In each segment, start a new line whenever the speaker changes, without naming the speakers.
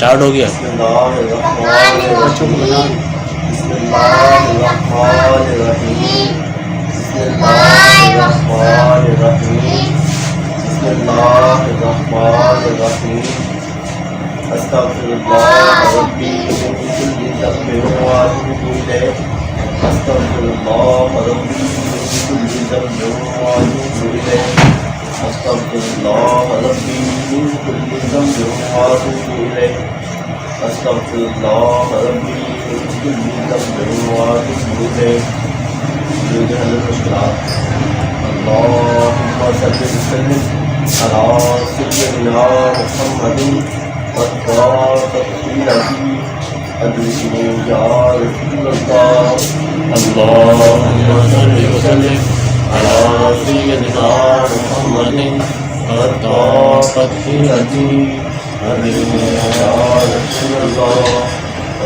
Start ہو گیا.
بسم اللہ الرحمن الرحیم. بسم اللہ الرحمن الرحیم. بسم اللہ الرحمن الرحیم. بسم اللہ الرحمن الرحیم. استغفر اللہ ربی من کل ذنب واتوب الیہ. استغفر اللہ ربی من کل ذنب واتوب الیہ. استغفر اللہ ربی من کل ذنب واتوب الیہ. استغفر اللہ ربی من کل ذنب واتوب الیہ. درود حضرت مشکلات. اللہم صل وسلم علی سیدنا محمد والطاقتی ادرکنی یا رسول اللہ.
اللهم صل وسلم على سيدنا محمد الطاقة التي أدركني يا رسول الله.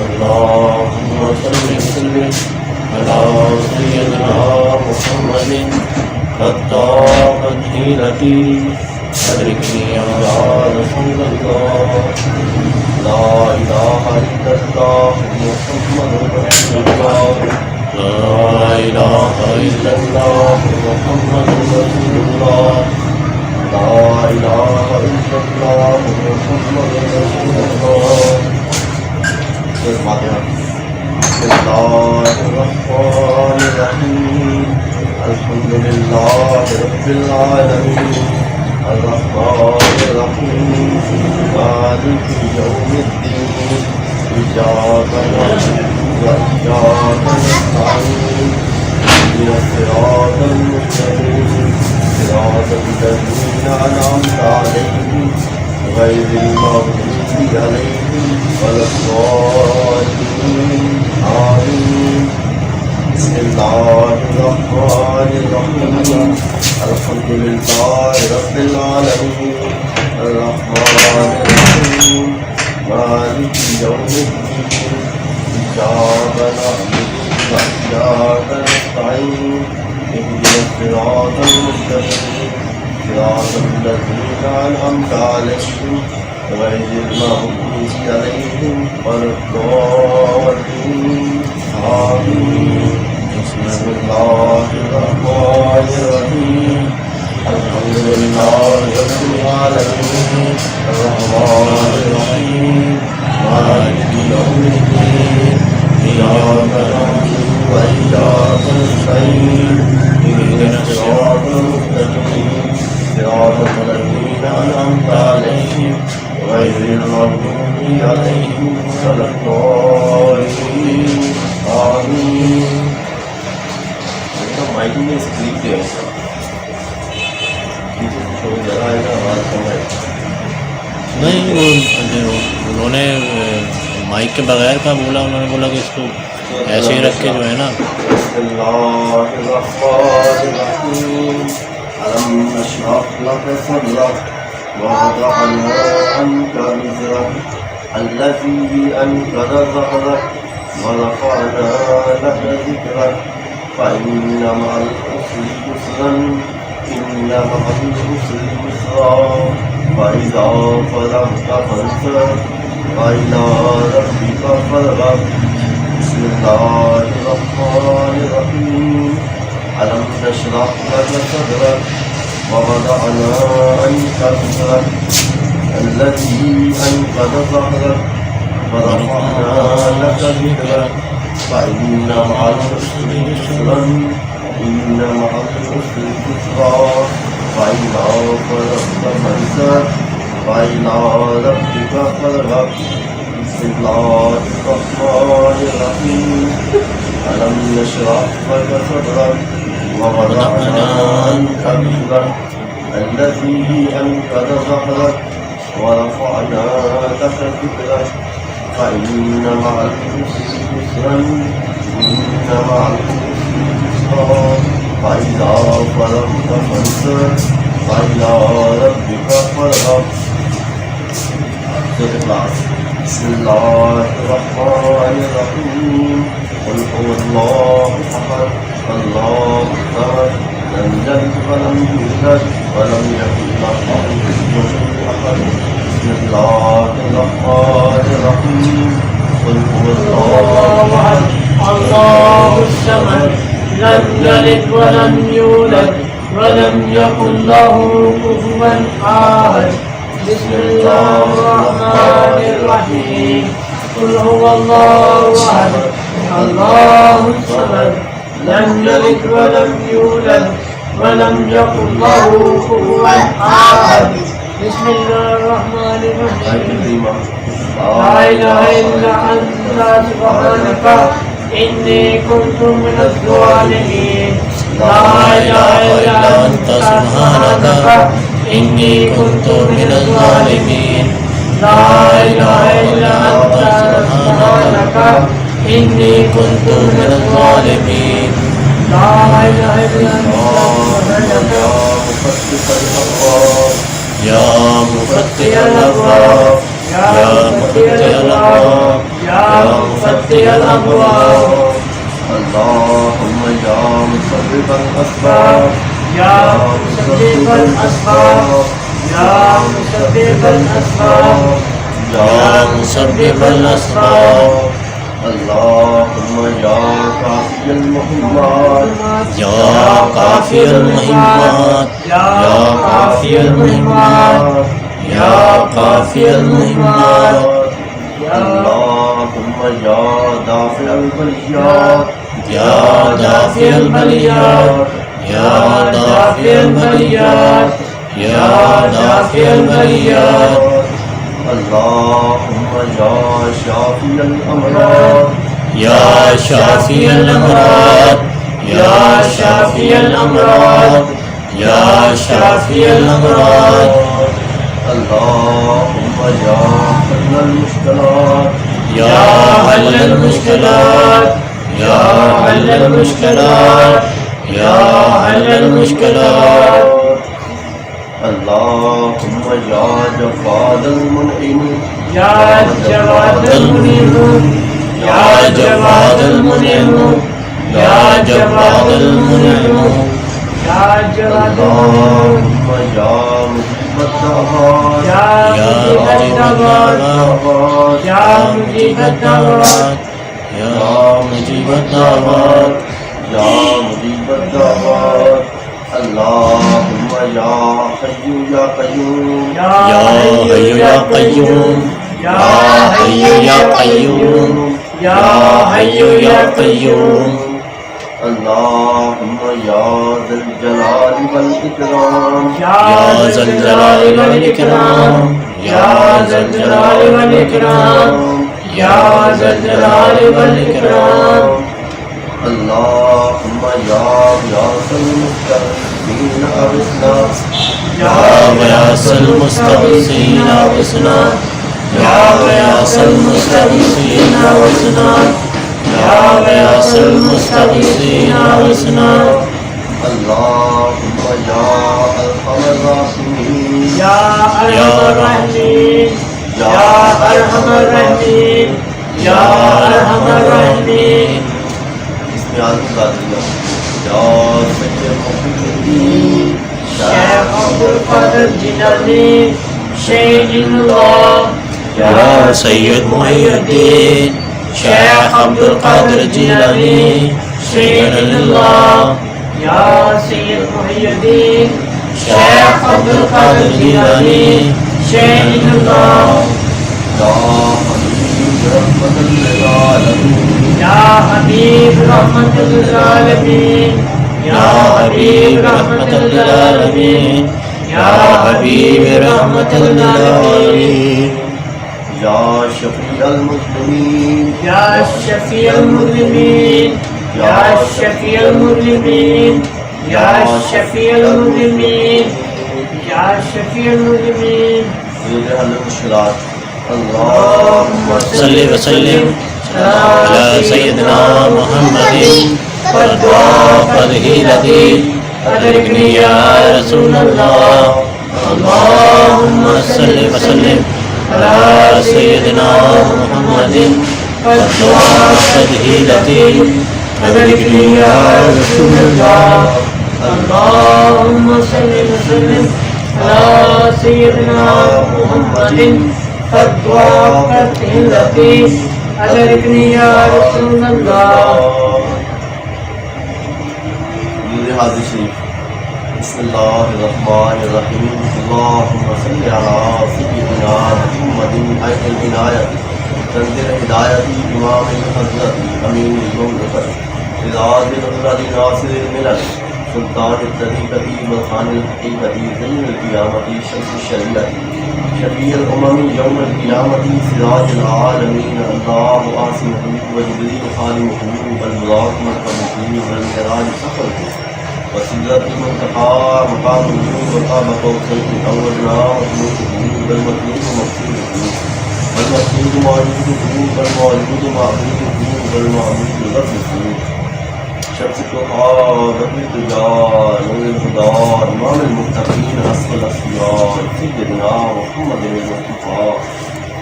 اللهم صل وسلم على سيدنا محمد الطاقة التي أدركني يا رسول الله.
لا الہ الا اللہ محمد رسول اللہ.
لا إله إلا الله محمد رسول الله.
لا الہ الا اللہ محمد رسول اللہ. فاتحہ. بسم اللہ الرحمن الرحیم. الحمد للہ رب العالمین. الرحمن الرحیم. مالک یوم الدین. إياك نعبد وإياك نستعين. اهدنا الصراط المستقيم صراط الذين أنعمت عليهم غير المغضوب عليهم ولا الضالين. آمين. بسم الله الرحمن الرحيم. الحمد لله رب العالمين. الرحمن الرحيم. مالك يوم الدين. إياك نعبد وإياك نستعين. اهدنا الصراط المستقيم صراط الذين أنعمت عليهم غير المغضوب عليهم ولا الضالين. آمين. بسم الله الرحمن الرحيم. الحمد لله رب العالمين. الرحمن الرحيم. مالك يوم الدين. إياك نعبد وإياك نستعين. اهدنا الصراط المستقيم صراط الذين أنعمت عليهم غير المغضوب عليهم ولا الضالين. آمين. مائک میں اسکرین دے
نہیں، انہوں نے مائک کے بغیر کا بولا. انہوں نے بولا کہ اس کو ایسے ہی رکھ کے جو ہے نا.
بسم اللہ الرحمن الرحیم. ألم نشرح لك صدرك ووضعنا عنك وزرك الذي أنقض ظهرك ورفعنا لك ذكرك فإن مع العسر يسرا إن مع العسر يسرا فإذا فرغت فانصب وإلى ربك فارغب. بسم الله الرحمن الرحيم. ألم نشرح لك صدرك ووضعنا عنك وزرك الذي أنقض ظهرك ورفعنا لك ذكرك فإن مع العسر يسرا إن مع العسر يسرا فإذا فرغت فانصب وإلى ربك فارغب. بسم الله الرحمن الرحيم. ألم نشرح لك صدرك ووضعنا عنك وزرك الذي أنقض ظهرك ورفعنا لك ذكرك فإن مع العسر يسرا إن مع العسر يسرا فإذا فرغت فانصب وإلى ربك فارغب. بسم الله الرحمن الرحيم. قل هو الله أحد الله الصمد لم يلد ولم يولد ولم يكن له كفوا أحد. بسم بسم الله الرحمن الرحيم قل هو الله
الله الله الصمد لم يلد ولم يولد ولم يكن له كفوا أحد بسم الله الرحمن الرحيم قل هو الله أحد الله الصمد لم يلد ولم يولد ولم يكن له كفوا أحد بسم الله الرحمن الرحيم لا إله إلا أنت سبحانك إني كنت من الظالمين لا إله إلا أنت سبحانك إني كنت من الظالمين لا إله إلا أنت سبحانك إني كنت من الظالمين لا إله إلا أنت
يا مفتح الأبواب يا مفتح الأبواب
يا مفتح الأبواب
اللهم يا مسبب الأسباب
يا مسبب الأسباب يا مسبب الأسباب
يا مسبب الأسباب
اللهم يا كافي المهمات
يا كافي المهمات يا كافي المهمات يا كافي المهمات
اللهم يا دافع البليات
يا دافع البليات يا دافع البليات يا دافع البليات
اللهم يا شافي الأمراض
يا شافي الأمراض يا شافي الأمراض يا شافي الأمراض
اللهم يا حل المشكلات
يا حل المشكلات يا حل المشكلات يا حل المشكلات
اللهم يا جواد المنعم
يا جواد المنعم
يا جواد المنعم يا جواد المنعم
يا جواد
اللهم يا مجيب الدعوات
يا
يا
مجيب الدعوات
يا مجيب الدعوات يا مجيب الدعوات
يا مجيب الدعوات اللهم يا حي يا قيوم
يا حي يا قيوم يا حي يا قيوم يا حي يا قيوم
اللهم يا ذا الجلال والإكرام
يا ذا الجلال والإكرام يا ذا الجلال والإكرام يا ذا الجلال والإكرام
اللهم يا غياث المستغيثين أغثنا
يا غياث المستغيثين أغثنا يا غياث المستغيثين أغثنا يا غياث المستغيثين أغثنا
اللهم يا أرحم الراحمين
يا أرحم الراحمين يا أرحم الراحمين يا أرحم الراحمين
اسم القادر يا سيد المحمدين
شیخ عبد القادر جیلانی شیخ اللہ
يا سيد محي الدين شيخ عبد القادر الجيلاني شيخ الله
یا سید محی الدین
شيخ عبد القادر الجيلاني
شیخ اللہ
يا حبيب رحمة للعالمين
یا حبیب رحمت للعالمین
يا حبيب رحمة للعالمين
يا شفيع المسلمين
یا شفیع المذنبین یا شفیع المذنبین یا شفیع المذنبین یا شفیع المذنبین
يا المشكلات اللهم
صل وسلم على سيدنا محمد والدعاء فضيلتي أدركني يا رسول الله اللهم صل وسلم على سيدنا محمد والدعاء فضيلتي أدركني يا رسول الله
اللهم صل وسلم على سيدنا محمد فالدعاء قتلتي أدركني يا رسول الله.
حاضر شریف. بسم اللہ الرحمن الرحیم. اللہم صل علی سیدنا محمد عین العنایت کنز الہدایت امام الحضرت امین المملکت سراج الحضرت ناصر الملل سلطان الطریقت برہان الحقیقت زین القیامت شمس الشریعت شفیع الامم یوم القیامت سراج العالمین اللہ عاصمہ وجبریل خادمہ والبراق مرکبہ والمعراج سفر وسیلت المنتقى مقام النور وقام قوسين أو أدنى وجنوده والمطلوب مقصوده والمقصود معبوده والمعبود معبوده والمعبود ربه شمس الضحى بدر الدجى نور الهدى إمام المتقين أصل الأصفياء سيدنا محمد المصطفى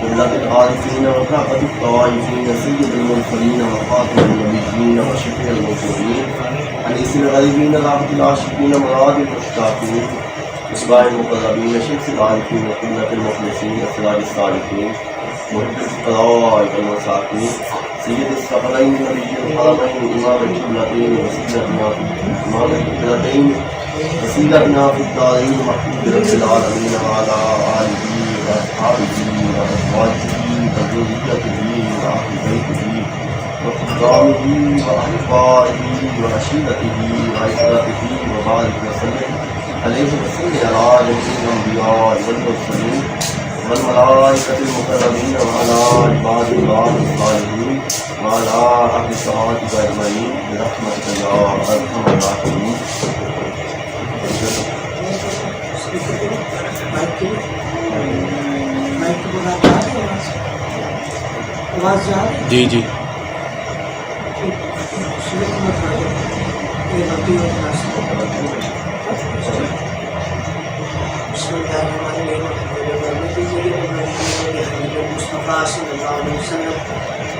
قبلة العارفين وكعبة الطائفين سيد المرسلين وخاتم النبيين وشفيع المرسلين أنيس الغريبين رحمة العاشقين مراد المشتاقين مصباح المقربين شمس العارفين وقبلة المخلصين سراج الصالحين محب الفقراء والمساكين سيد الثقلين نبي الحرمين إمام القبلتين وسيلتنا في الدارين محمود رب العالمين وعلى آله وأصحابه وأزواجه وذريته وأهل بيته وخدامه وأحبائه وعشيرته وعشرته وبارك وسلم عليه وسلم على جميع الأنبياء والمرسلين والملائكة المقربين وعلى عباد الله الصالحين وعلى أهل الشهادة أجمعين برحمتك يا أرحم الراحمين.
جی جی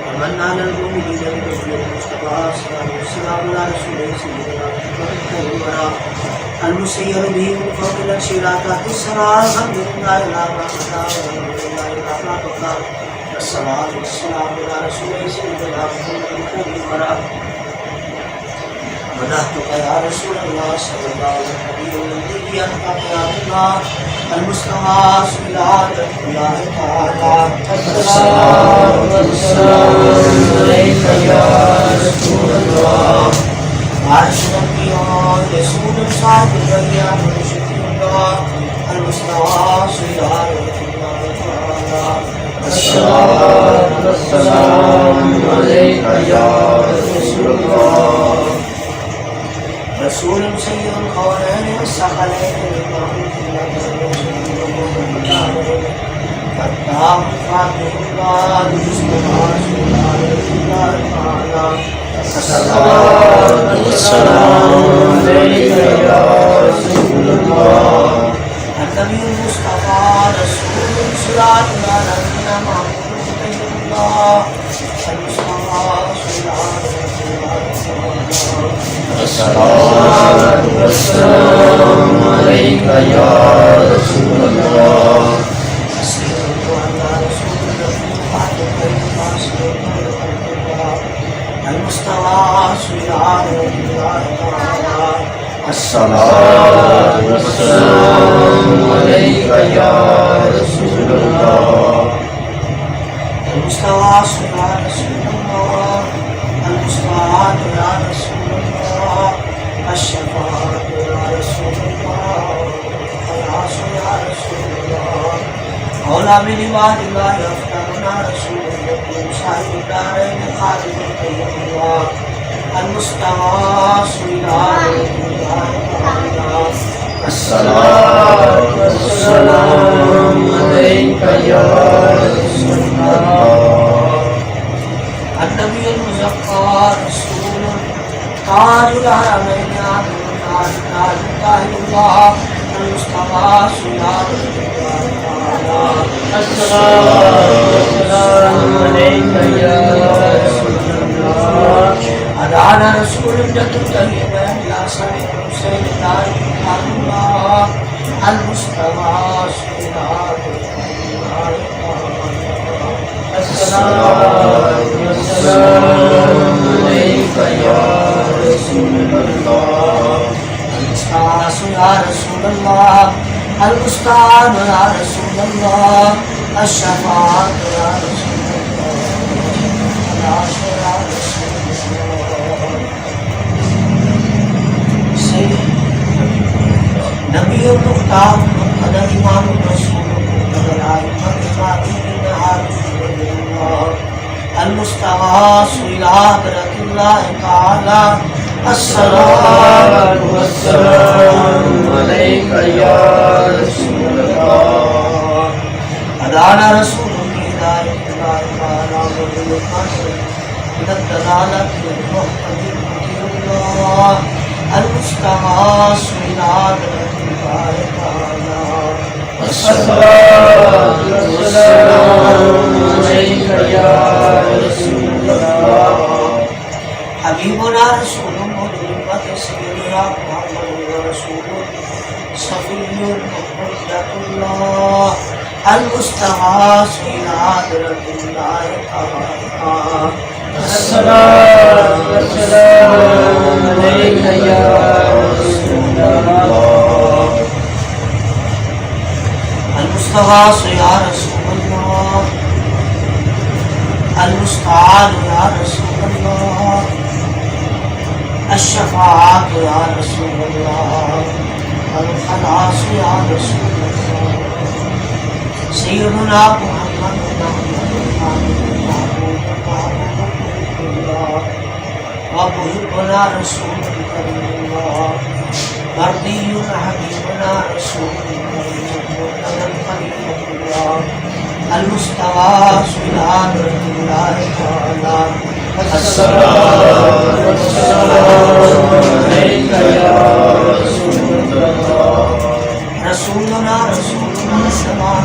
ومن على المؤمنين بنبي المصطفى السلام على رسوله سيدنا محمد المسير به من فوق الانشراكات السرى الحمد لله لا رحمة والصلاة والسلام على رسوله سيدنا محمد مدحتك يا رسول الله صلى الله عليه وسلم الذي أنقذ يا الله المصطفى صلى الله تعالى.
الصلاة والسلام عليك يا رسول الله.
عرش الأنبياء رسول صاحب الأيام وشفيع الله المصطفى صلى الله تعالى.
الصلاة والسلام عليك يا رسول الله.
رسول سيد القولين والثقلين فتاه فاتح الله المصطفى صلى الله تعالى.
الصلاة والسلام عليك يا رسول الله.
النبي المصطفى رسول صراط العالمين محمود سيد الله المصطفى صلى الله
الصلاة والسلام عليك يا رسول الله.
الصلاة والسلام عليك يا رسول الله.
المصطفى يا رسول الله. المصطفى يا رسول الله. الشفاعة يا رسول الله. الخلاص يا رسول الله. أولى من عباد الله أفضلنا رسول الله صاحب الدارين خالد الله. المصطفى يا رسول الله.
الصلاة والسلام عليك يا رسول الله.
النبي المزكى رسول تاج الحرمين تاج الله المصطفى يا رسول الله.
الصلاة والسلام عليك يا رسول الله.
أدعنا رسول جد طيبا يا سيد حسين الله المصطفى صلى الله عليه وسلم.
الصلاة والسلام عليك يا رسول الله
المستعاص يا رسول الله المستعان يا رسول الله الشفاعة يا رسول الله العاش يا رسول الله سيد نبي المختار قد إمام الرسول قد العلم إمامين عارف الله المستغاث إلى حضرة الله تعالى
الصلاة والسلام عليك يا رسول الله
أدانا رسول هداية الله تعالى وبالقدر من الدلالة المحتمل الله المستغاث إلى حضرة الله تعالى
الصلاة والسلام عليك يا رسول الله
حبيبنا رسول مدربة سيدنا محمد رسول صفي محمد الله المستغاث إلى حضرة الله تعالى
الصلاة والسلام عليك يا رسول الله
المستغاث يا رسول الله المستعان يا رسول الله الشفاعة يا رسول الله الخلاص يا رسول الله سيدنا محمد ومحبنا رسول الله مرضي حبيبنا رسول الله المستغاث إلى حضرة الله تعالى
الصلاة والسلام عليك يا رسول الله
رسولنا سماع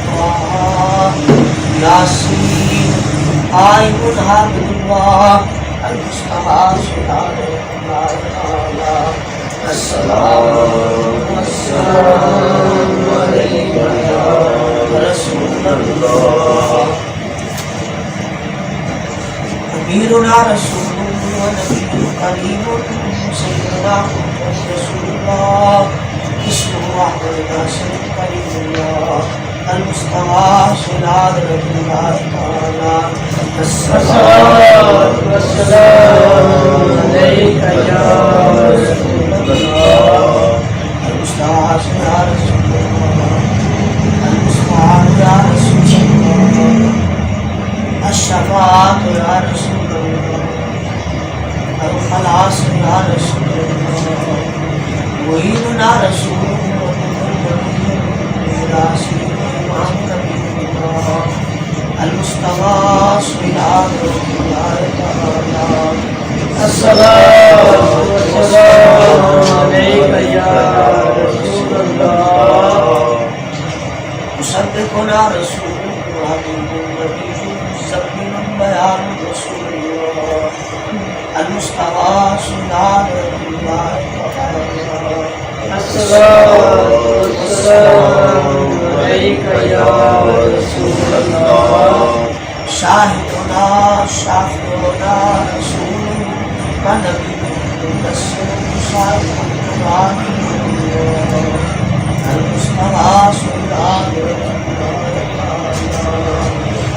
الله ياسين آيب حامد الله المستغاث إلى حضرة الله تعالى
الصلاة والسلام عليك يا رسول الله
أميرنا رسول ونبي كريم سيدنا محمد رسول الله اسمه أحمد ناصر كريم الله المستغاث إلى حضرة الله تعالى
الصلاة والسلام عليك يا رسول الله
المستغاث يا رسول الله المستعان يا رسول الله الشفاعة يا رسول الله الخلاص يا رسول الله معيننا رسول الله المستغاث إلى حضرة الله تعالى
الصلاة والسلام عليك يا رسول الله
مصدقنا رسول حبيب النبي مزمل بيان رسول الله المستغاث إلى حضرة الله تعالى
الصلاة والسلام عليك يا رسول الله
شاهدنا شافعنا رسول ونبي مدثر صاحب القرآن المستغاث إلى حضرة الله تعالى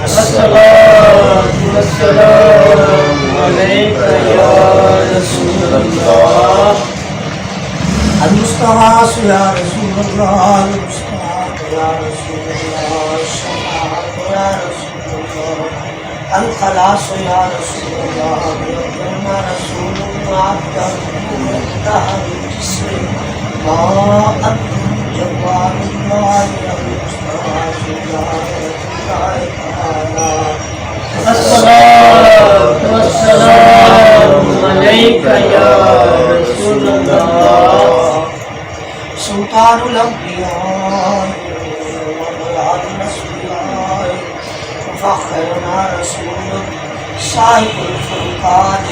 الصلاة والسلام عليك يا رسول الله
المستغاث يا رسول الله المستغاث يا رسول الله الشفاعة يا رسول الله الخلاص يا رسول الله يا رسول الله منتهى الجسر ما أنت جوار الله يا المستغاث يا رسول الله تعالى
الصلاة والسلام عليك يا رسول الله
سلطان الأنبياء وملعب الأصفياء وفخرنا رسول صاحب الفرقان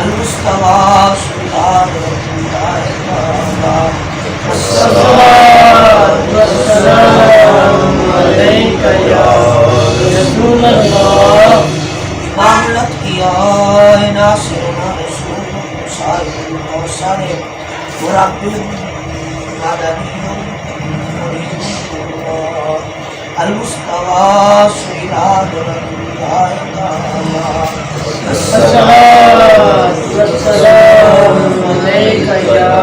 المستوى سلطان الله تعالى
الصلاة والسلام عليك يا رسول الله
امام الاتقیا ناصرنا رسول صاحب الكوثر مربی مدنی مرید اللہ المصطفى سیدنا اللہ تعالی
الصلاة والسلام عليك يا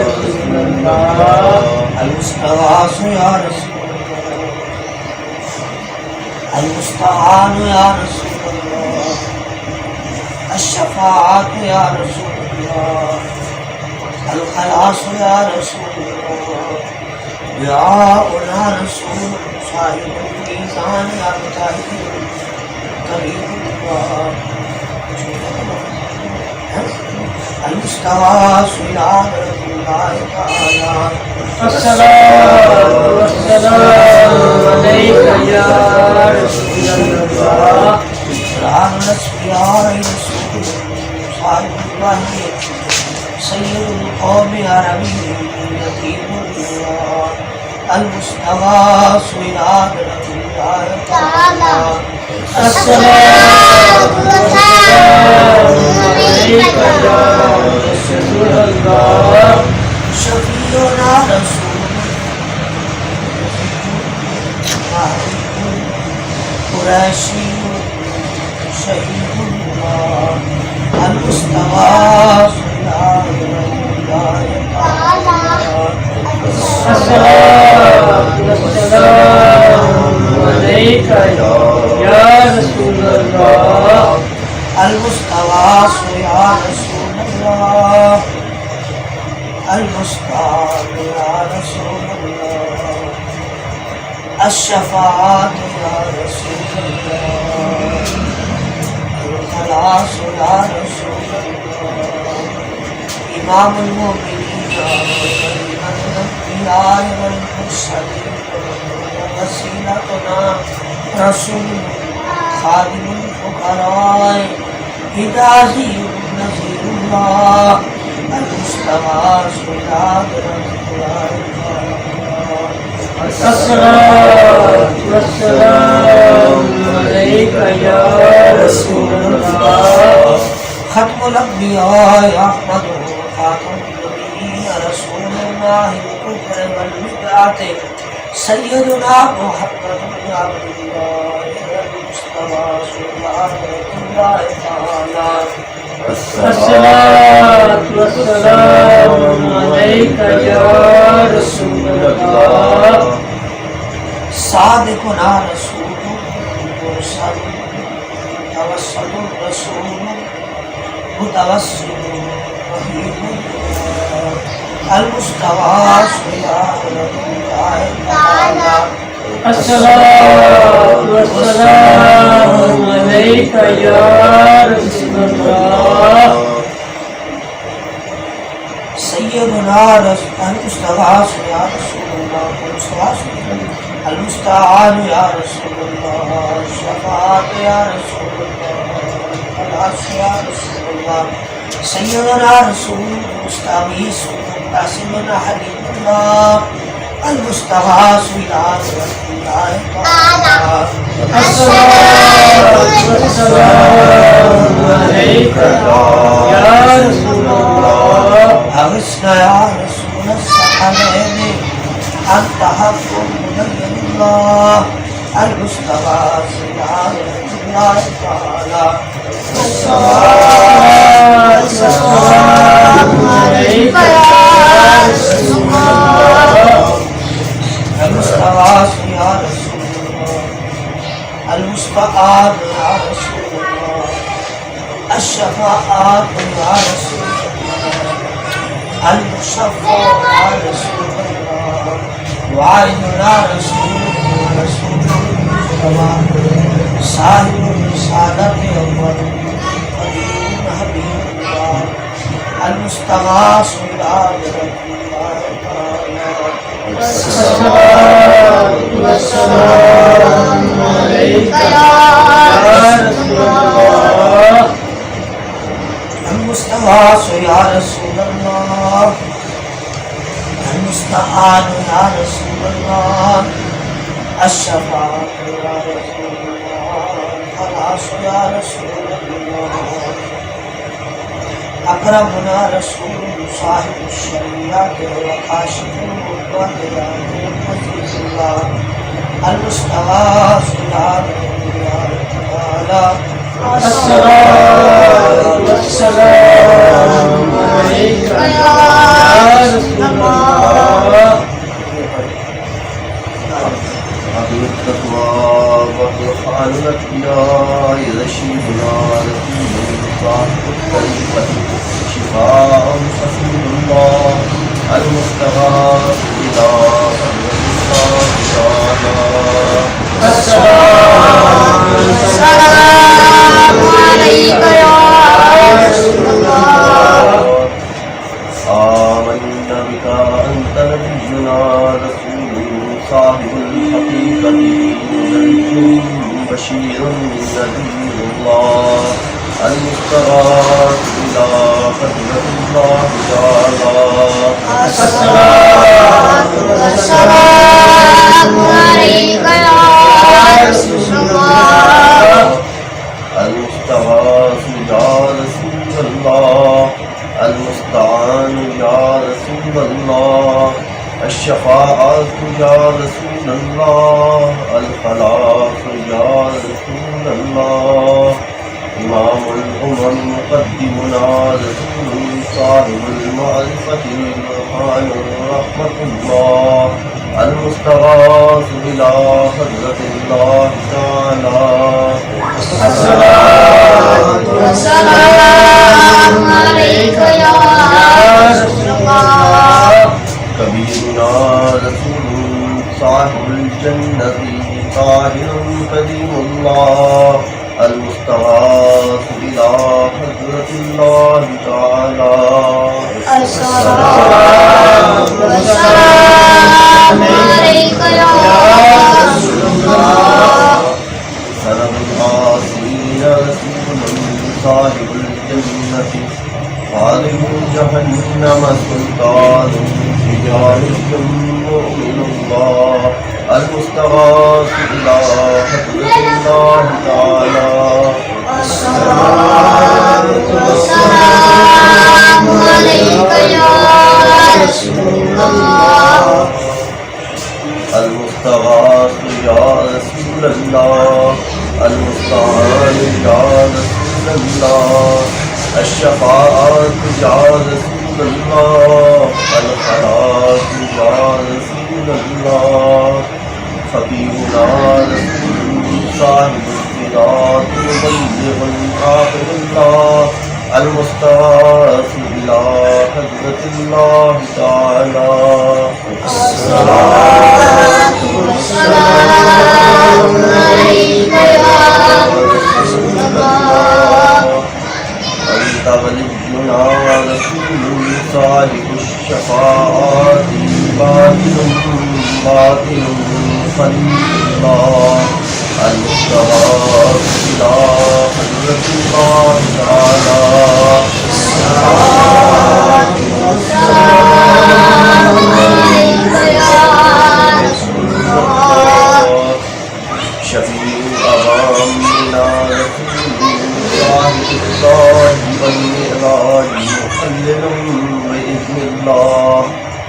رسول الله
المستغاث یا رسول اللہ المستعان یا رسول اللہ الشفاعت یا رسول اللہ الخلاص یا رسول اللہ دعاؤنا رسول صاحب المیزان یا مطاہر کریم اللہ المستغاث یا رسول اللہ تعالی
الصلاة والسلام عليك يا رسول الله
قرآن الأسفياء رسول صاحب الله سيد القوم عربي يتيم الله المستغاث إلى رسول الله تعالى
الصلاة والسلام عليك يا رسول الله
شفيعنا رسول قريشي شهيد الله المستغاث إلى الله تعالى
الصلاة والسلام عليك يا رسول الله
المستغاث يا رسول الله المستعان يا رسول الله الشفاعة يا رسول الله الخلاص يا رسول الله إمام المؤمنين والأنبياء والمرسلين وسيلتنا رسول خادم الفقراء هداية نذير الله المستغاث إلى
الصلاة والسلام عليك يا رسول الله
ختم الأنبياء أحمد خاتم النبيين رسول الله الكفر والبدعة سيدنا محمد بن عبد الله المصطفى صلى الله تعالى
الصلاة والسلام عليك يا رسول الله
صادقنا رسول مرسل توسل الرسول متوسل وحيد المستغاث إلى الله تعالى
الصلاة والسلام عليك يا رسول الله
سيدنا المستغاث يا رسول الله المستعان يا رسول الله الشفاعة يا رسول الله الخلاص يا رسول الله سيدنا رسول المستغيث قاسمنا حبيب الله المستغاث إلى رسول الله تعالى
الصلاة والسلام عليك يا رسول الله
أغثنا يا رسول الثقلين أنت حق مبين الله المستغاث إلى رسول الله تعالى
الصلاة والسلام عليك يا رسول الله
المستغاث يا رسول الله المستعان يا رسول الله الشفاعة يا رسول الله المشفع يا رسول الله وعيدنا رسول المصطفى صاحب الرسالة أول حبيب حبيب الله المستغاث إلى رسول الله تعالى
الصلاة والسلام عليك يا رسول الله
المستغاث يا رسول الله المستعان يا رسول الله الشفاعة يا رسول الله الخلاص يا رسول الله أكرمنا رسول صاحب الشريعة وكاشف الغربة يا عزيز الله المستغاث بالله تعالى
الصلاة والسلام عليك يا رسول الله.
أهل التقوى والرفع الأتقياء يشيبنا لكم صاحب الطريقة شفاء حسين الله المستغاث إلى
الصلاة والسلام عليك يا رسول الله.
آمنا بك أنت نبينا رسول صاحب الحقيقة بشيرا نذير الله المستغاث إلى حضرة الله تعالى
الصلاة والسلام عليك يا رسول الله.
المستغاث يا رسول الله المستعان يا رسول الله الشفاعة يا رسول الله الخلاص يا رسول الله إمام الأمم مقدمنا رسول صاحب المعرفة البرهان رحمة الله المستغاث إلى حضرة الله تعالى
الصلاة والسلام عليك يا رسول الله.
كبيرنا رسول صاحب الجنة طاهر كريم الله المستغاث إلى حضرة الله تعالى
الصلاة والسلام عليك يا رسول الله.
سلام العاصين رسول صاحب الجنة خالق جهنم سلطان رجالي مؤمن الله المستغاث إلى حضرة الله تعالى
الصلاة والسلام عليك يا رسول الله.
المستغاث يا رسول الله المستعان يا رسول الله الشفاعة يا رسول الله الخلاص يا رسول الله خطيبنا رسول صاحب الصراط مبلغ آخر الله المستغاث إلى حضرة الله تعالى
الصلاة والسلام عليك يا رسول الله.
أنت ولينا رسول صاحب الشفاعة باطل باطل خليل الله المستغاث إلى حضرة الله تعالى
الصلاة والسلام عليك يا رسول الله.
شفيع أمامنا رسول صاحب الصلاة والمعراج محلل بإذن الله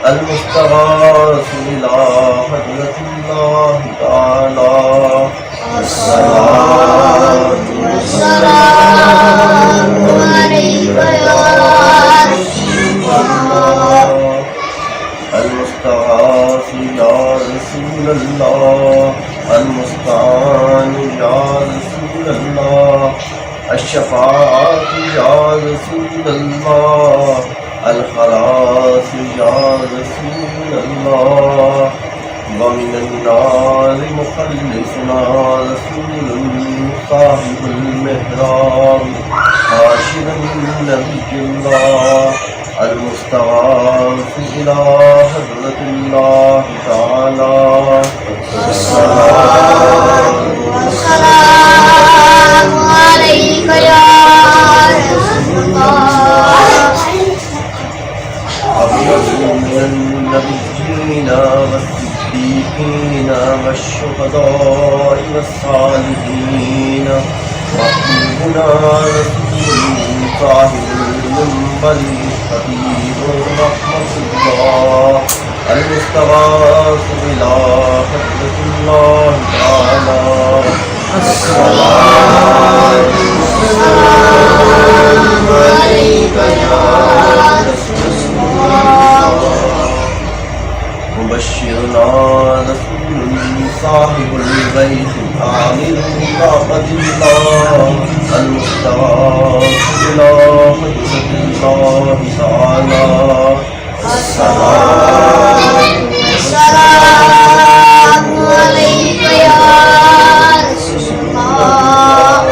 المستغاث إلى حضرة الله تعالى
الصلاة والسلام عليك يا رسول الله.
المستغاث يا رسول الله المستعان يا رسول الله الشفاعة يا رسول الله الخلاص يا رسول الله ومن النار مخلصنا رسول صاحب المحراب حاشر نبي الله المستغاث إلى حضرة الله تعالى
الصلاة والسلام عليك يا رسول الله.
أفضل من النبيين النبيين والشهداء والصالحين وحبيبنا رسول صاحب المنبر خطيب رحمة الله المستغاث إلى حضرة الله تعالى الصلاة والسلام عليك يا رسول الله مبشرنا رسول صاحب البيت عامل طاقة الله المستغاث إلى حضرة الله تعالى الصلاة
والسلام عليك يا رسول الله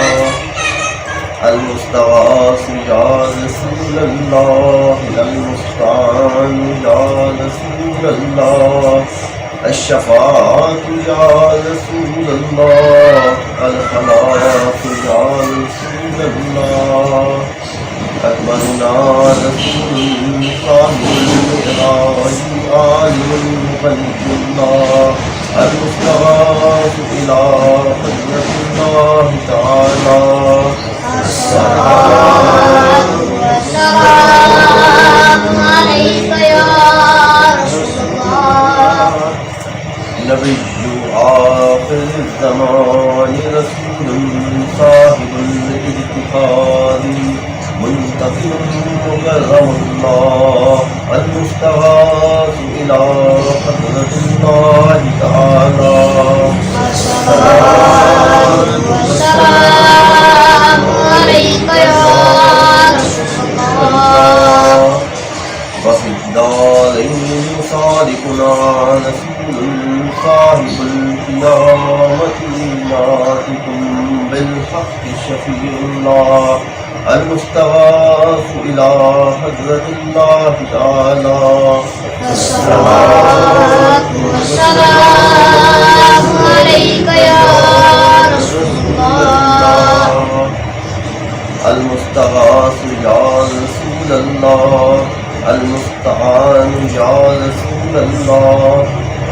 المستغاث يا رسول الله المستعان يا رسول الله الشفاعة يا رسول الله الخلاق يا رسول الله أكبرنا رسول صاحب المعراج عالم المغيب الله المستغاث إلى حضرة الله تعالى
الصلاة والسلام عليك يا رسول الله
نبي آخر الزمان رسول صاحب الاجتهاد منتقم مكرم الله المستغاث إلى حضرة الله تعالى
الصلاة والسلام عليك يا رسول الله
وفي الدارين صادقنا رسول صاحب القيامة ناتكم بالحق شفيع الله المستغاث إلى حضرة الله تعالى
الصلاة والسلام عليك يا رسول الله
المستغاث يا رسول الله المستعان يا رسول الله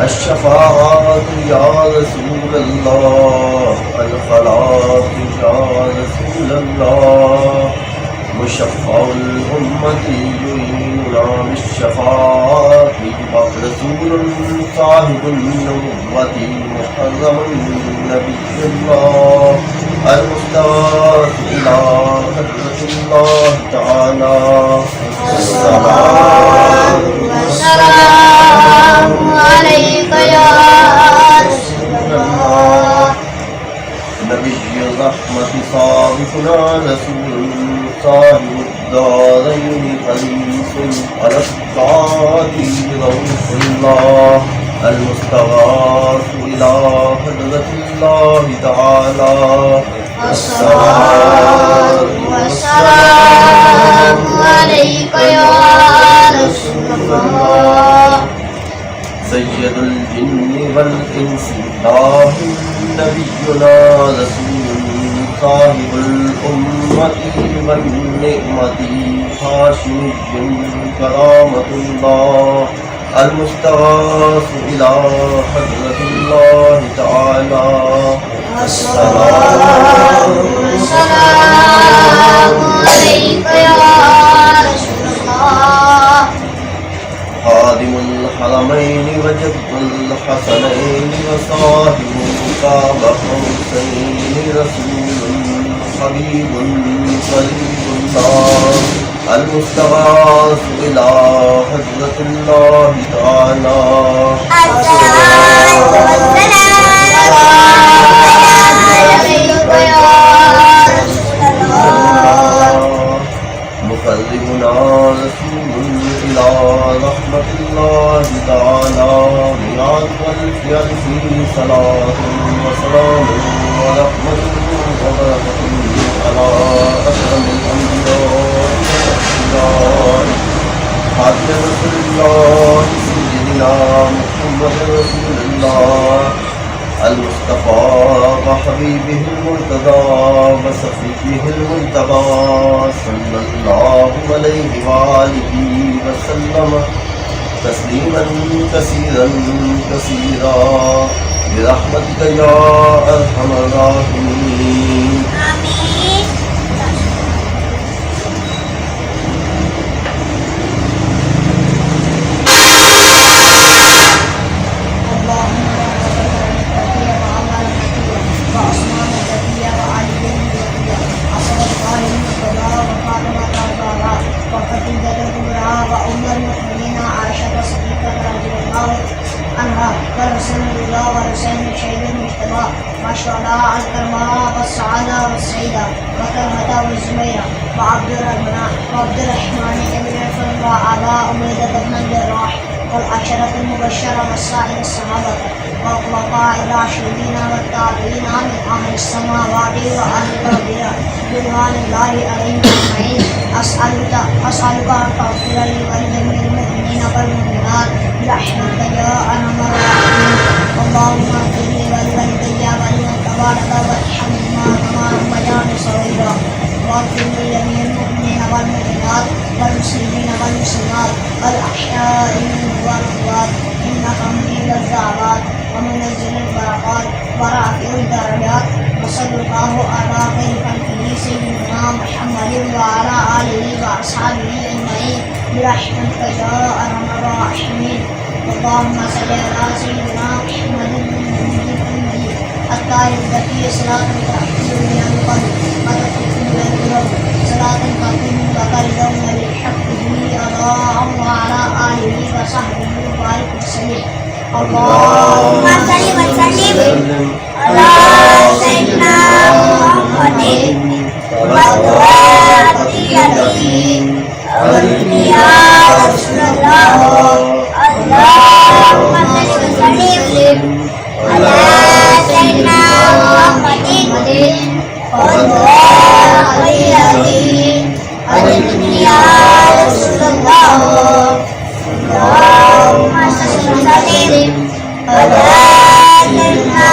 الشفاعة يا رسول الله الخلاق يا رسول الله مشفع الأمة يعيننا بالشفاعة رسول صاحب النبوة محرم نبي الله المستغاث إلى حضرة الله تعالى
الصلاة والسلام عليك يا رسول الله
نبي الرحمة صادقنا رسول صاحب الدارين حريص على الطاعة روح الله المستغاث إلى حضرة الله تعالى
الصلاة والسلام عليك يا رسول الله
سيد الجن والإنس داهي نبينا رسول صاحب الأمة والنعمة هاشمي كرامة الله المستغاث إلى حضرة الله تعالى
الصلاة والسلام عليك يا رسول الله
خادم الحرمين وجد الحسنين وصاحب قاب قوسين رسول حبيب قريب الله المستغاث إلى حضرة الله تعالى
الصلاة والسلام عليك يا رسول الله
مقربنا رسول إلى رحمة الله تعالى رياض والفعل في صلاة وسلام ورحمة وبركة على أكرم الأنبياء والأولياء خاتم رسول الله سيدنا محمد رسول الله المصطفى وحبيبه المرتضى وصفيه المجتبى صلى الله عليه وآله وسلم تسليما كثيرا كثيرا برحمتك يا أرحم الراحمين.
آمين. والشهداء الكرماء والسعادة والسعيدة وطلحة والزبير وعبد الرحمن بن عوف وأبا عبيدة بن الجراح والعشرة المبشرة والسائر الصحابة والخلفاء الراشدين والتابعين من أهل السماوات وأهل الأرض رضوان الله عليهم أجمعين. أسألك أن تغفر لي ولجميع المؤمنين والمؤمنات برحمتك يا أرحم الراحمين. اللهم اغفر لي ولوالدي ولمن تبارك وارحمهما كما ربياني صغيرا. واغفر لجميع المؤمنين والمؤمنات والمسلمين والمسلمات الأحياء منهم والأموات إنك مجيب الدعوات ومنزل البركات ورافع الدرجات. وصلى الله على خير خلقه سيدنا محمد وعلى آله وأصحابه أجمعين برحمتك يا أرحم الراحمين. اللهم صل على سيدنا محمد النبي الطاهر الذكي صلاة تحفظ من القلب وتكفي من الذنوب صلاة تقيم وترضى بالحق به الله وعلى آله وصحبه وبارك وسلم. اللهم صل وسلم على سيدنا محمد وعلى آله يا رسول الله. اللهم صل وسلم على سيدنا محمد وعلى آله يا رسول الله. اللهم صل وسلم على سيدنا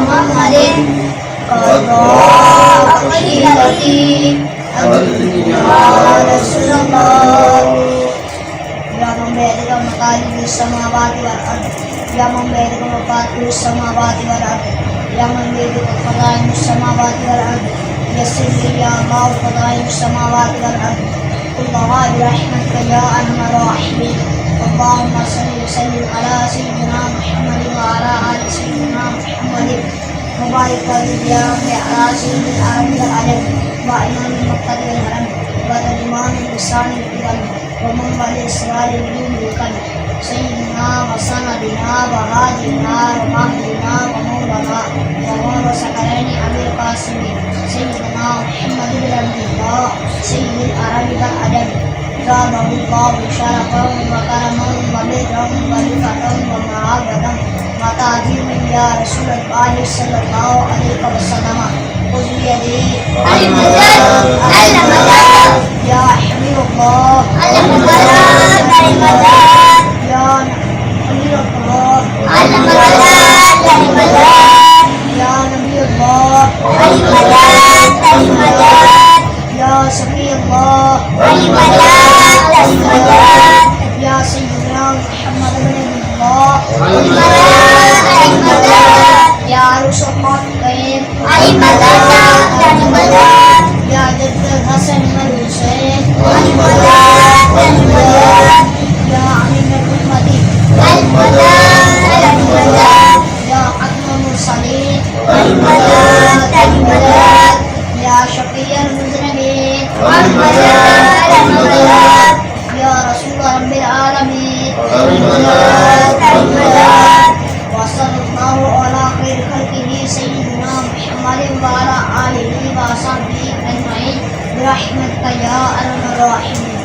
محمد وعلى يا رسول الله. يا من بيدك مقاليد السماوات والأرض يا من بيدك مفاتيح السماوات والأرض يا من بيدك خزائن السماوات والأرض يسر لي يا الله خزائن السماوات والأرض كلها برحمتك يا أرحم الراحمين. اللهم صل وسلم على سيدنا محمد وعلى آل سيدنا محمد وبارك وسلم على سيد العالم والعلم وإمام المقتدى والهرم وترجمان اللسان الكريم ومنبع الإسرار العلوم القلب سيدنا وسندنا وهادينا ومهدنا ومولانا ومولى سكرين أبي القاسم سيدنا محمد بن عبد الله سيد العرب والعجم زاده الله شرفا وكرما وبرا ورفعة ومعابدا وتعظيما يا رسول الله صلى الله عليه وسلم. خذ بيدي يا حبيب الله يا حبيب الله يا نبي الله يا سفي الله يا سيدنا محمد بن الله يا عروس الحقين يا جد الحسن والحسين يا أمين الأمة يا حكم المرسلين يا شفيع المذنبين يا رسول رب العالمين. وصلى الله على خير خلقه سيدنا محمد وعلى آله وصحبه أجمعين برحمتك يا أرحم الراحمين.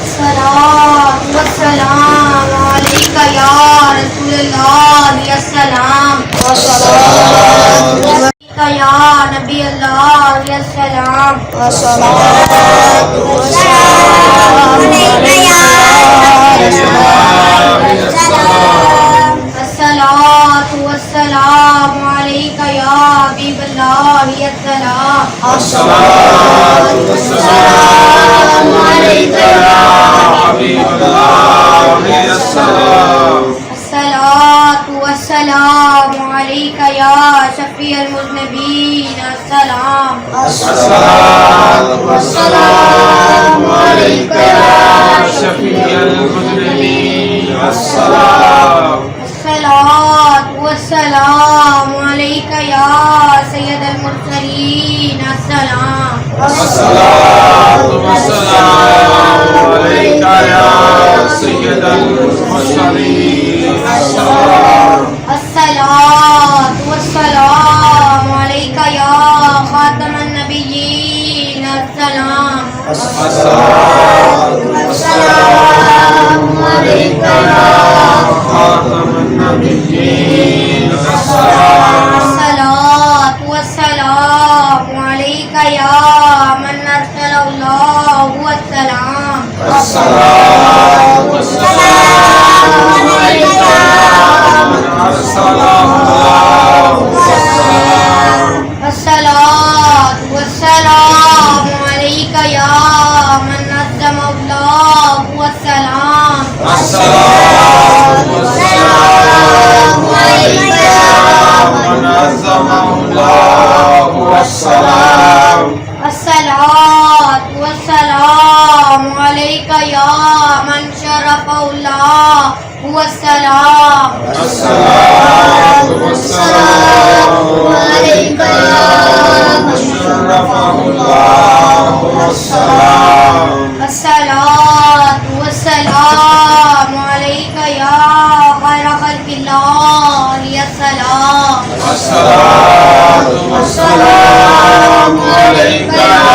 الصلاة والسلام عليك يا رسول الله يا سلام والصلاة يا نبي الله يا سلام والصلاة والسلام عليك يا الصلاة والسلام عليك يا حبيب الله
الصلاة والسلام عليك يا حبيب الله السلام
الصلاة والسلام عليك يا شفيع المذنبين السلام
الصلاة والسلام عليك يا شفيع المذنبين السلام
الصلاة والسلام عليك يا سيد المرسلين السلام
الصلاة والسلام عليك يا سيد المرسلين السلام
الصلاة والسلام عليك يا خاتم النبيين السلام
الصلاة والسلام عليك يا خاتم النبيين السلام
الصلاة والسلام عليك يا من أرسله الله والسلام
الصلاة والسلام عليك يا من أرسله الله والسلام
الصلاة والسلام عليك يا من نظم الله والسلام
الصلاة والسلام عليك يا من عظمه الله والسلام
الصلاة والسلام عليك يا من شرفه الله والسلام
الصلاة والسلام عليك يا من شرفه الله والسلام
الصلاة والسلام عليك يا خير خلق الله السلام
الصلاة والسلام عليك يا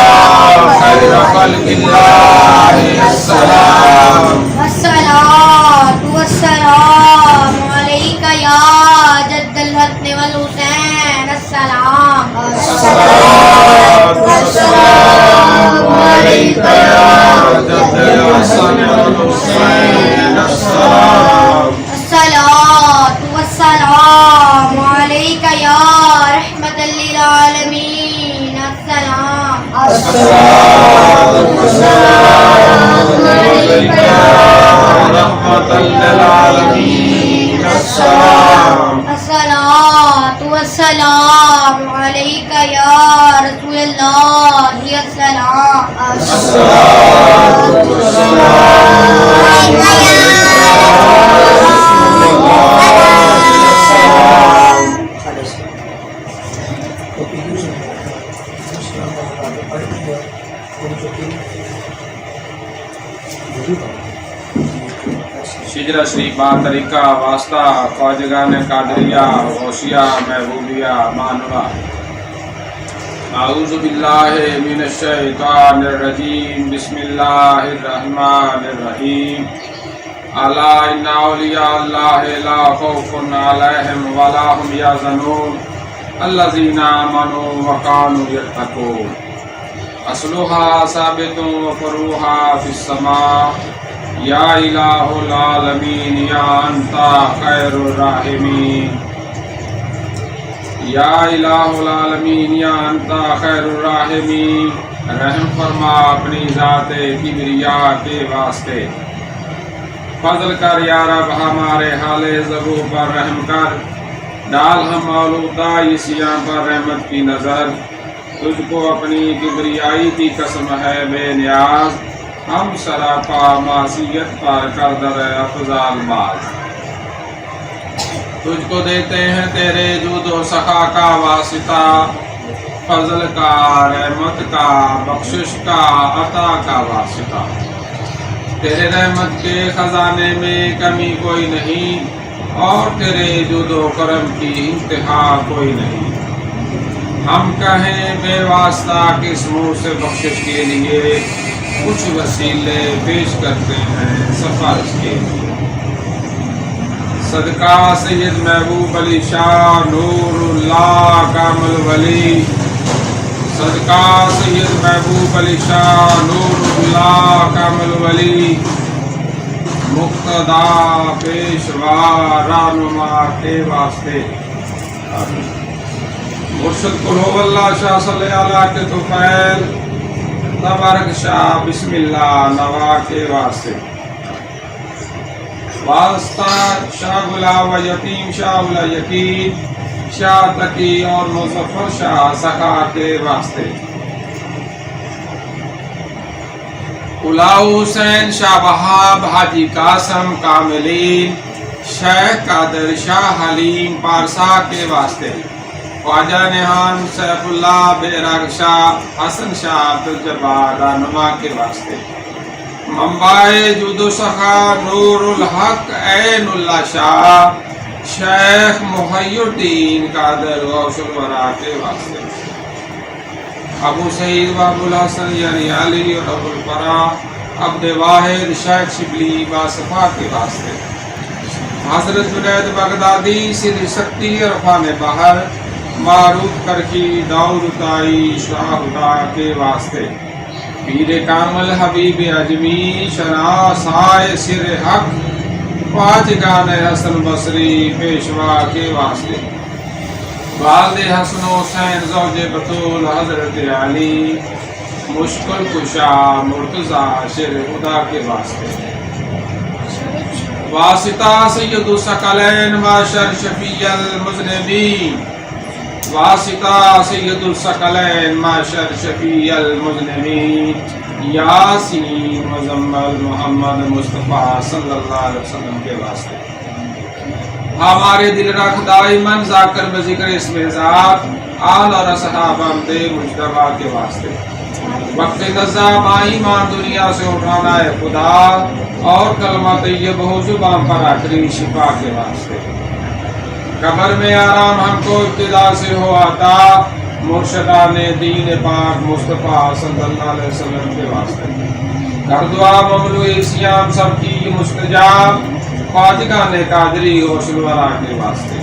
خير خلق الله السلام
الصلاة والسلام عليك يا جد الحسن والحسين السلام
الصلاة والسلام عليك يا جد الحسن والحسين السلام
الصلاة والسلام عليك يا رحمة للعالمين السلام
الصلاة والسلام عليك يا رحمة للعالمين السلام
الصلاة والسلام عليك يا رسول الله السلام
الصلاة والسلام عليك يا رسول الله السلام
شجرہ شریفہ طریقہ واسطہ خواجگان قادریہ غوثیہ محبوبیہ مانورہ اعوذ باللہ من الشیطان الرجیم بسم اللہ الرحمن الرحیم الا ان اولیاء اللہ لا خوف علیہم ولا هم یحزنون الذین آمنوا وکانوا یتقون اصلها ثابت وفروعها فی السماء یا الہ العالمین یا انت خیر الراحمین یا الہ العالمین یا انت خیر الراحمین رحم فرما اپنی ذات کبریا کے واسطے فضل کر یا رب ہمارے حال زبو پر رحم کر ڈال ہم آلودہ عیسیاں پر رحمت کی نظر تجھ کو اپنی کبریائی کی قسم ہے بے نیاز ہم سراپا معصیت پر کر در افضال باز تجھ کو دیتے ہیں تیرے جود و سخا کا واسطہ فضل کا رحمت کا بخشش کا عطا کا واسطہ تیرے رحمت کے خزانے میں کمی کوئی نہیں اور تیرے جود و کرم کی انتہا کوئی نہیں ہم کہیں بے واسطہ کس منہ سے بخشش کے لیے کچھ وسیلے پیش کرتے ہیں سفارش کے لیے صدقہ سید محبوب علی شاہ نور اللہ کامل ولی صدقہ سید محبوب علی شاہ نور اللہ کامل ولی مقتدا پیشوا رہنما کے واسطے مرشد قل هو اللہ شاہ صلی اللہ کے توفیل تبارک شاہ بسم اللہ نوا کے واسطے واسطہ شاہ گلا و یتیم شاہ الا یقین شاہ تقی اور مظفر شاہ سخا کے واسطے الاؤ حسین شاہ بہاب حاجی قاسم کاملین شیخ قادر شاہ حلیم پارسا کے واسطے خواجہ نہان سیف اللہ بیراگ شاہ حسن شاہ عبدالجبار رہنما کے واسطے منبع جود و سخا نور الحق عین اللہ شاہ شیخ محی الدین قادر غوث الورا کے واسطے ابو سعید و ابو الحسن یعنی علی اور ابو الفرا عبد واحد شیخ شبلی باصفا کے واسطے حضرت جنید بغدادی سر سکتی عرفان بحر معروف کرکی داؤد تائی شاہ خدا کے واسطے پیر کامل حبیب اجمی شنا سائے سر حق خواجگان حسن بصری پیشوا کے واسطے والد حسن حسین زوج بطول حضرت علی مشکل کشا مرتضی شیر خدا کے واسطے واسطہ سید الثقلین معاشر شفیع المذنبین واسطہ سید الثقلین معاشر شفیع المذنبین یاسین مزمل محمد مصطفیٰ صلی اللہ علیہ وسلم کے واسطے ہمارے دل رکھ دائماً ذاکر بذکر اسم ذات آل اور اصحاب حمد مجتبیٰ کے واسطے وقت قضا ایمان دنیا سے اٹھانا ہے خدا اور کلمہ طیب ہو زبان پر آخری شفا کے واسطے قبر میں آرام ہم کو ابتدا سے ہو آتا مرشدان دین پاک مصطفیٰ صلی اللہ علیہ وسلم کے واسطے کر دعا مملوء سیام سب کی مستجاب خواجگان قادری غوث الورا کے واسطے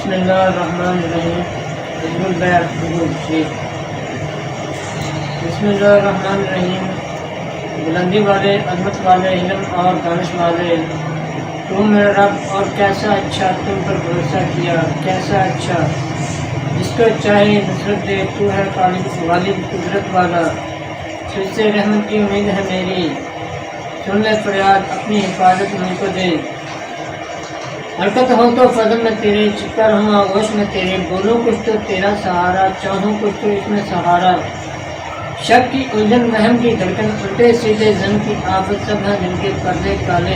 بسم اللہ الرحمن الرحیم حزب البیع حضور شریف بسم اللہ الرحمن الرحیم بلندی والے عظمت والے علم اور دانش والے تو میرا رب اور کیسا اچھا تم پر بھروسہ کیا کیسا اچھا جس کو چاہے نصرت دے تو ہے غالب قدرت والا تجھ سے رحمت کی امید ہے میری سن لے فریاد اپنی حفاظت مجھ کو دے حرکت ہو تو فضل میں تیرے چکر ہوں آغوش میں تیرے بولوں کچھ تو تیرا سہارا چاہوں کچھ تو اس میں سہارا شک کی الجھن وہم کی دھڑکن الٹے سیدھے زن کی آفت سب ہیں جن کے پردے کالے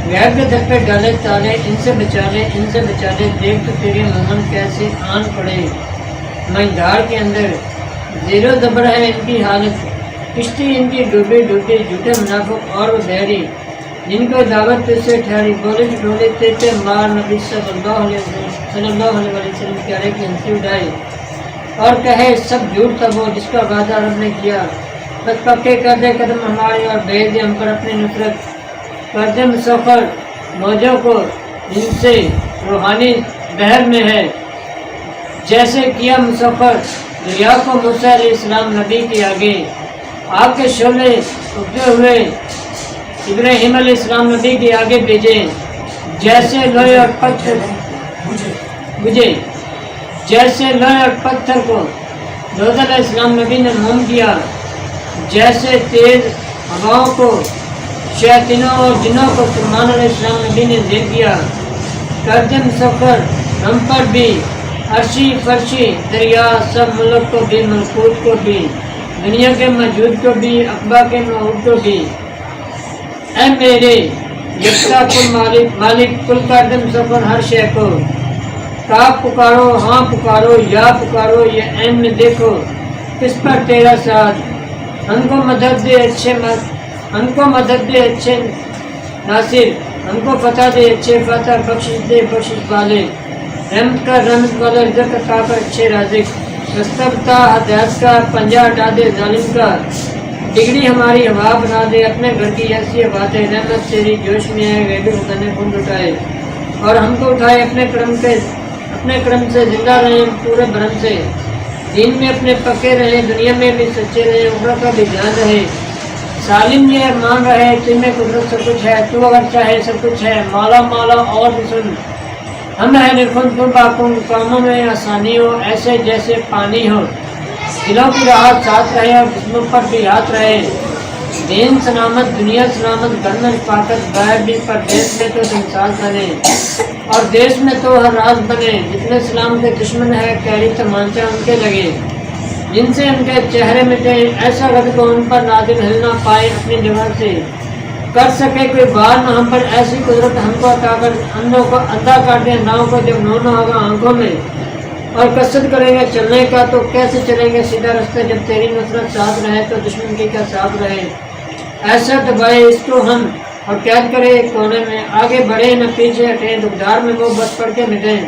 غیر کے در پہ ڈالے تالے ان سے بچا لے دیکھ تو تیرے مومن کیسے آن پڑے میں دھاڑ کے اندر زیر و زبر ہے ان کی حالت کشتی ان کی ڈوبے جھوٹے منافق اور وہ بحری جن کو دعوت تجھ سے ٹھہری بولے ڈھولے تیتے مار نبی صلی اللہ علیہ وسلم پیارے کی ہنسی اٹھائی اور کہے سب جھوٹ تھا وہ جس کا وعدہ رب نے کیا بس پکے کر دے قدم ہمارے اور بھیج دے ہم پر اپنی نصرت کر دے مسافر موجوں کو جن سے روحانی بحر میں ہے جیسے کیا مسافر دریا کو موسیٰ علیہ السلام نبی کے آگے آپ کے شعلے اگتے ہوئے ابراہیم علیہ السلام نبی کے آگے بھیجے جیسے لوہے اور پتھر بجھے جیسے لوہے اور پتھر کو لوط علیہ السلام نبی نے موم کیا جیسے تیز ہواؤں کو شیاطینوں اور جنوں کو سلیمان علیہ السلام نبی نے دے دیا کر دے مسافر ہم پر بھی عرشی فرشی دریا سب ملک کو بھی ملکوت کو بھی دنیا کے موجود کو بھی اقبا کے موجود کو بھی اے میرے یکتا کل مالک کل کر دے مسافر ہر شے کو کاف پکارو ہاں پکارو یا پکارو یہ عین میں دیکھو کس پر تیرا ساتھ ہم کو مدد دے اچھے ناصر، ہم کو فتح دے اچھے فتح، بخشش دے بخشش والے، رحمت والا، رزق عطا کر اچھے رازق، رستہ بتا ہدایت کا، پنجہ ہٹا دے ظالم کا، ڈگری ہماری ہوا بنا دے، اپنے گھر کی ایسی ہوا دے، رحمت تیری جوش میں ہے، غیبی خزانے خود اٹھائے اور ہم کو اٹھائے اپنے کرم سے، زندہ رہیں پورے بھرم سے، دین میں اپنے پکے رہیں، دنیا میں بھی سچے رہیں، عمر کا بھی دھیان رہے، سالم یہ مان رہے، تمہیں قدرت سب کچھ ہے، تو اگر چاہے سب کچھ ہے، مالا اور بھی سن، ہم ہے نرخن تم باکن، کاموں میں آسانی ہو ایسے جیسے پانی ہو، دلوں کی راحت ساتھ رہے اور جسموں پر بھی ہاتھ رہے، دین سلامت دنیا سلامت، گھر میں حفاظت باہر بھی، پر دیش میں تو انسان بنے اور دیش میں تو ہر راز بنے، جتنے اسلام کے دشمن ہے کیری تمانچہ ان کے لگے، جن سے ان کے چہرے مٹے، ایسا غضب ان پر نادم ہل نہ پائے اپنی جگہ سے، کر سکے کوئی بار نہ ہم پر، ایسی قدرت ہم کو عطا کر، اندھوں کو اندھا کر دے، ناؤں کو جب نو نہ ہوگا آنکھوں میں، اور کثرت کریں گے چلنے کا تو کیسے چلیں گے سیدھا رستہ، جب تیری نصرت ساتھ رہے تو دشمن کی کیا ساتھ رہے، ایسا دبائے اس کو ہم اور قید کرے ایک کونے میں، آگے بڑھے نہ پیچھے ہٹے، دکھدار میں وہ بس پڑھ کے مٹیں،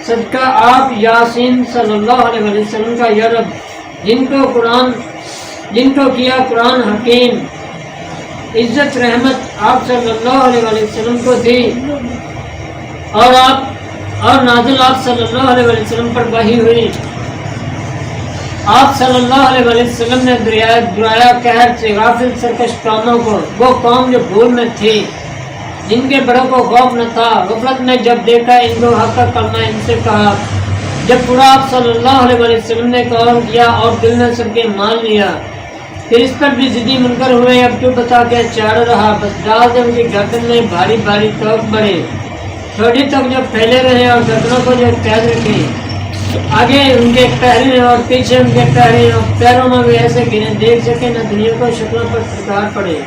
صدقہ آپ یاسین صلی اللہ علیہ وسلم کا یا رب، جن کو کیا قرآن حکیم، عزت رحمت آپ صلی اللہ علیہ وسلم کو دی، اور نازل آپ صلی اللہ علیہ وسلم پر وحی ہوئی، آپ صلی اللہ علیہ وسلم نے درایا قہر سے غافل سرکش قوموں کو، وہ قوم جو بھول میں تھی، جن کے بڑوں کو خوف نہ تھا، غفلت میں جب دیکھا ان کو حق کا کلمہ ان سے کہا، جب پورا آپ صلی اللہ علیہ وسلم نے قول کیا اور دل میں سب کے مان لیا، پھر اس پر بھی ضدی منکر ہوئے، اب تو بتا کے چار رہا، بس ڈال دے ان کی گردن میں بھاری بھاری توق بڑھے، چھوٹی تک جو پھیلے رہے اور گردنوں کو جو قید رکھے، آگے ان کے پہرے اور پیچھے ان کے پہرے اور پیروں میں بھی ایسے گرے، دیکھ سکے نہ دنیا کو شکلوں پر پھٹکار پڑے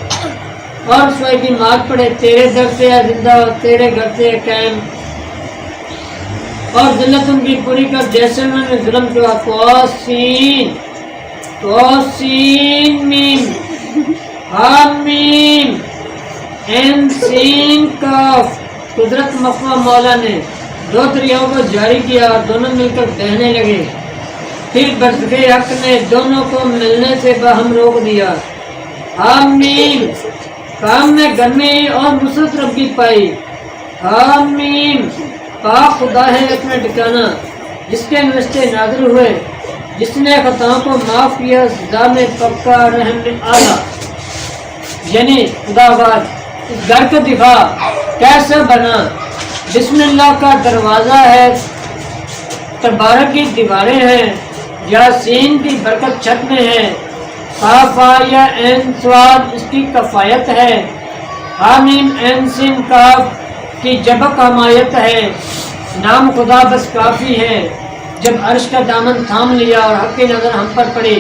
اور رسوائی کی مات پڑے، تیرے در سے ہے زندہ اور تیرے گھر سے ہے قائم، اور ذلت ان کی پوری کر جیسے انہوں نے ظلم کیا، توسین میم حامیم این سین کاف، قدرت مخفہ مولا نے دو دریاؤں کو جاری کیا اور دونوں مل کر بہنے لگے، پھر برزخ حق نے دونوں کو ملنے سے باہم روک دیا، حامیم کام میں گرمی اور نصرت رب کی پائی، حامیم پاک خدا ہے اپنا ٹھکانہ، جس کے نوشتے نازل ہوئے، جس نے خطاؤں کو معاف کیا، سزا میں پکا رحم میں آلہ، یعنی خدا باد اس گھر کا دفاع کیسے بنا، بسم اللہ کا دروازہ ہے، تبارک کی دیواریں ہیں، یاسین کی برکت چھت میں ہے، قافا یا عین سواد اس کی کفایت ہے، حامیم عین سین کاف کی جبک حمایت ہے، نام خدا بس کافی ہے، جب عرش کا دامن تھام لیا اور حق کی نظر ہم پر پڑی،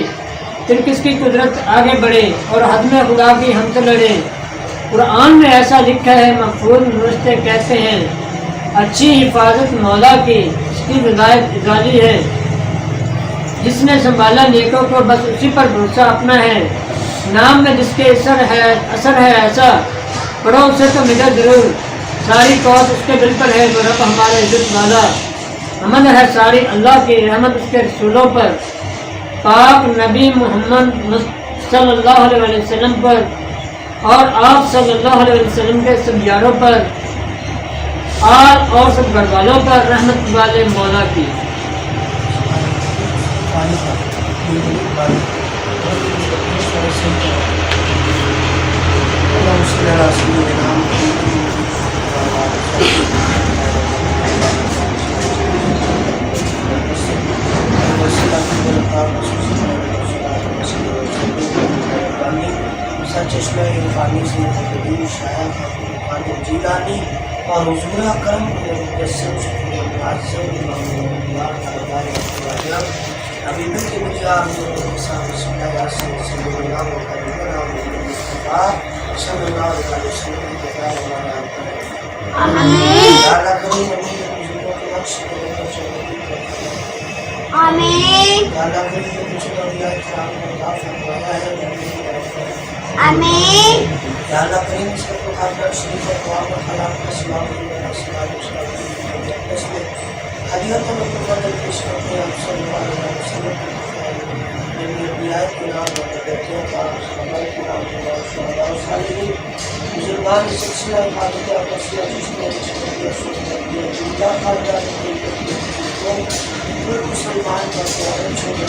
پھر کس کی قدرت آگے بڑھے اور حد میں خدا کی ہم سے لڑے، قرآن میں ایسا لکھا ہے، محفوظ نوشتے کہتے ہیں، اچھی حفاظت مولا کی، اس کی ہدایت ازالی ہے، جس نے سنبھالا نیکوں کو بس اسی پر بھروسہ اپنا ہے، نام میں جس کے اثر ہے ایسا، پڑھو اسے تو ملے ضرور، ساری قوت اس کے دل پر ہے، وہ رب ہمارے عزت والا، امن ہے ساری اللہ کی رحمت اس کے رسولوں پر، پاک نبی محمد صلی اللہ علیہ وسلم پر اور آپ صلی اللہ علیہ وسلم کے سب یاروں پر، آل اور سب گھر والوں پر، رحمت والے مولا کی۔
چشمہ عرفانی سے تقدیم شاید جیلانی اور حضور کرم مجسم ابھی بھی کے مجھے آپ صلی اللہ علیہ وسلم
آمین
اللہ کریم کے کچھ اولیاء کرام نے عطا فرمایا ہے
آمین
یا اللہ کریم اس کو خاطر شریف اور قرآن و خلاف کا سلام علیہ وسلم حدیث و مقبول پیش کرتے ہیں آپ صلی اللہ علیہ وسلم میری انبیاء کرام اور بیٹیوں کا صحابہ کرام اور شہداء و صالحین بزرگان سلسلہ عبادت اقدسیہ جس نے دنیا خاطر ہر مسلمان کا پیارے چھوٹے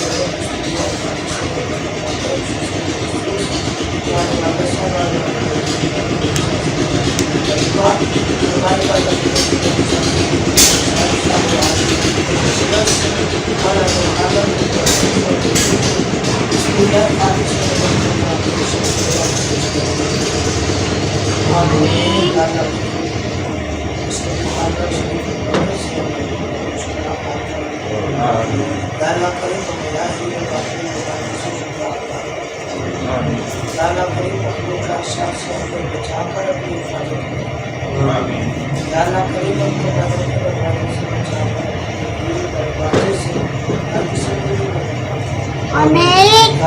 آمین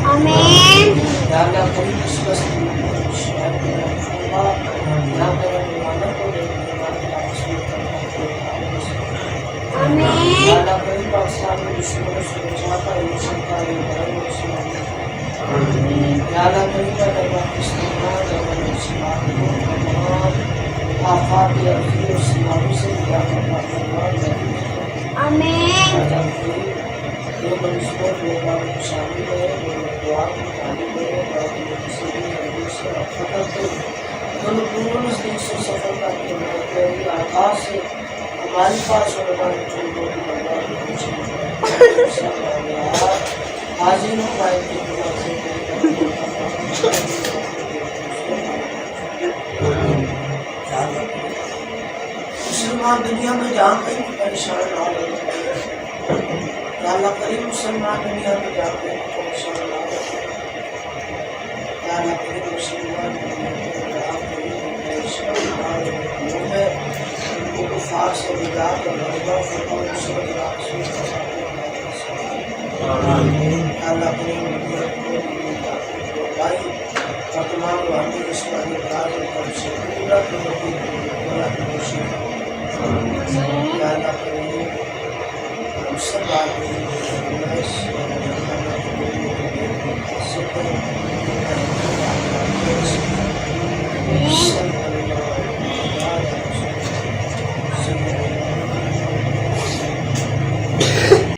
آمین آمین آمین
ہمارے پاس حاضر مسلمان دنیا میں جہاں کہیں بھی پریشان نہ ہو یا اللہ کریم مسلمان دنیا میں جہاں کہیں بھی پریشان نہ ہو یا اللہ کریم مسلمان دنیا میں جہاں کہیں بھی پریشان نہ ہو ان کو کفار سے نجات اور غلبہ فرما نصرت رسول یا اللہ کریم بھائی اور تمام واقعی اسلامی کار اور سے پورا پورا کوشش یا اللہ کریم ہم سب آدمی